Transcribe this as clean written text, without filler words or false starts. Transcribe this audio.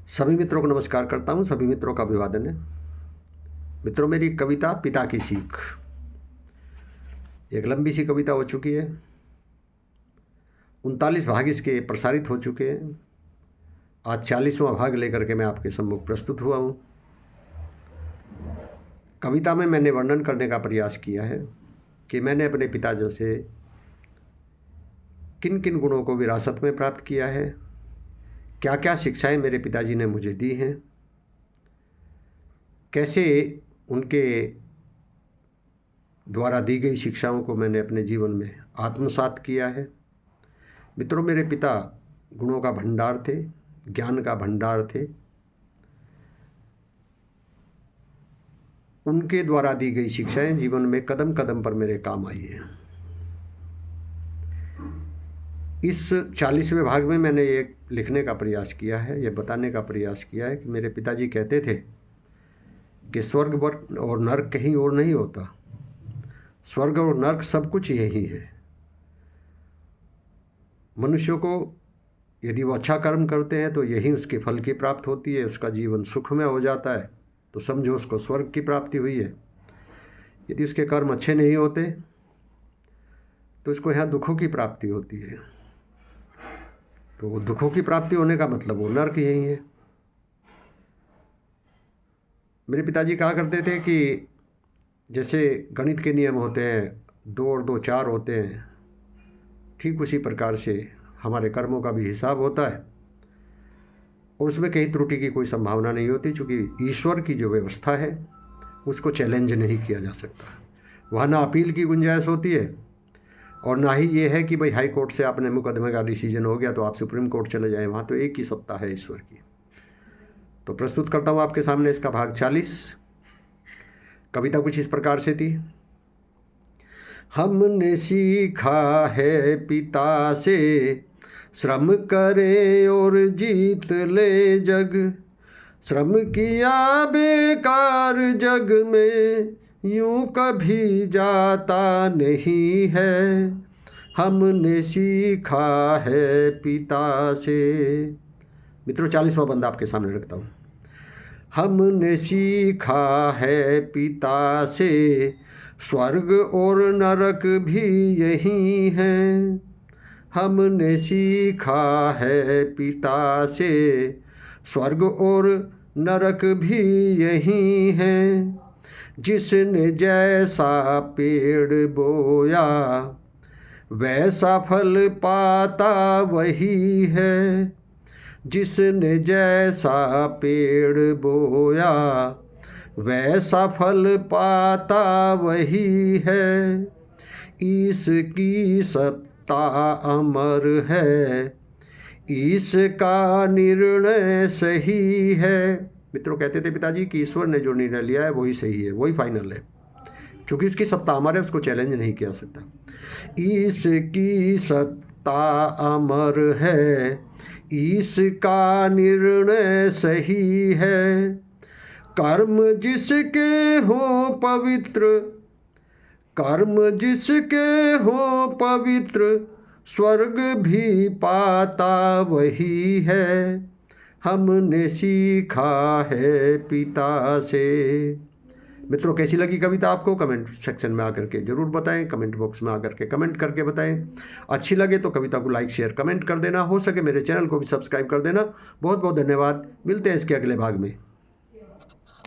सभी मित्रों को नमस्कार करता हूं, सभी मित्रों का अभिवादन है। मित्रों, मेरी कविता पिता की सीख एक लंबी सी कविता हो चुकी है। 39 भाग इसके प्रसारित हो चुके हैं। आज 40वां भाग लेकर के मैं आपके सम्मुख प्रस्तुत हुआ हूं। कविता में मैंने वर्णन करने का प्रयास किया है कि मैंने अपने पिताजी से किन किन गुणों को विरासत में प्राप्त किया है, क्या क्या शिक्षाएं मेरे पिताजी ने मुझे दी हैं, कैसे उनके द्वारा दी गई शिक्षाओं को मैंने अपने जीवन में आत्मसात किया है। मित्रों, मेरे पिता गुणों का भंडार थे, ज्ञान का भंडार थे। उनके द्वारा दी गई शिक्षाएं जीवन में कदम कदम पर मेरे काम आई हैं। इस 40वें भाग में मैंने ये लिखने का प्रयास किया है, ये बताने का प्रयास किया है कि मेरे पिताजी कहते थे कि स्वर्ग और नर्क कहीं और नहीं होता, स्वर्ग और नर्क सब कुछ यही है। मनुष्य को यदि वो अच्छा कर्म करते हैं तो यही उसके फल की प्राप्त होती है, उसका जीवन सुखमय हो जाता है, तो समझो उसको स्वर्ग की प्राप्ति हुई है। यदि उसके कर्म अच्छे नहीं होते तो उसको यहाँ दुखों की प्राप्ति होती है। तो दुखों की प्राप्ति होने का मतलब वो नर्क यही है। मेरे पिताजी कहा करते थे कि जैसे गणित के नियम होते हैं, 2 और 2 4 होते हैं, ठीक उसी प्रकार से हमारे कर्मों का भी हिसाब होता है और उसमें कहीं त्रुटि की कोई संभावना नहीं होती, क्योंकि ईश्वर की जो व्यवस्था है उसको चैलेंज नहीं किया जा सकता। वहाँ ना अपील की गुंजाइश होती है और ना ही ये है कि भाई हाई कोर्ट से आपने मुकदमे का डिसीजन हो गया तो आप सुप्रीम कोर्ट चले जाएं। वहाँ तो एक ही सत्ता है, ईश्वर की। तो प्रस्तुत करता हूँ आपके सामने इसका भाग 40। कविता कुछ इस प्रकार से थी। हमने सीखा है पिता से, श्रम करे और जीत ले जग, श्रम किया बेकार जग में यूं कभी जाता नहीं है। हमने सीखा है पिता से। मित्रों, 40वां बंदा आपके सामने रखता हूँ। हमने सीखा है पिता से, स्वर्ग और नरक भी यही हैं। हमने सीखा है पिता से, स्वर्ग और नरक भी यही हैं। जिसने जैसा पेड़ बोया वैसा फल पाता वही है। जिसने जैसा पेड़ बोया वैसा फल पाता वही है। इसकी सत्ता अमर है, इसका निर्णय सही है। मित्रों, कहते थे पिताजी कि ईश्वर ने जो निर्णय लिया है वही सही है, वही फाइनल है, क्योंकि उसकी सत्ता अमर है, उसको चैलेंज नहीं किया सकता। इसकी सत्ता अमर है, इसका निर्णय सही है। कर्म जिसके हो पवित्र, कर्म जिसके हो पवित्र, स्वर्ग भी पाता वही है। हमने सीखा है पिता से। मित्रों, कैसी लगी कविता आपको? कमेंट सेक्शन में आकर के जरूर बताएं, कमेंट बॉक्स में आकर के कमेंट करके बताएं। अच्छी लगे तो कविता को लाइक शेयर कमेंट कर देना, हो सके मेरे चैनल को भी सब्सक्राइब कर देना। बहुत बहुत धन्यवाद। मिलते हैं इसके अगले भाग में।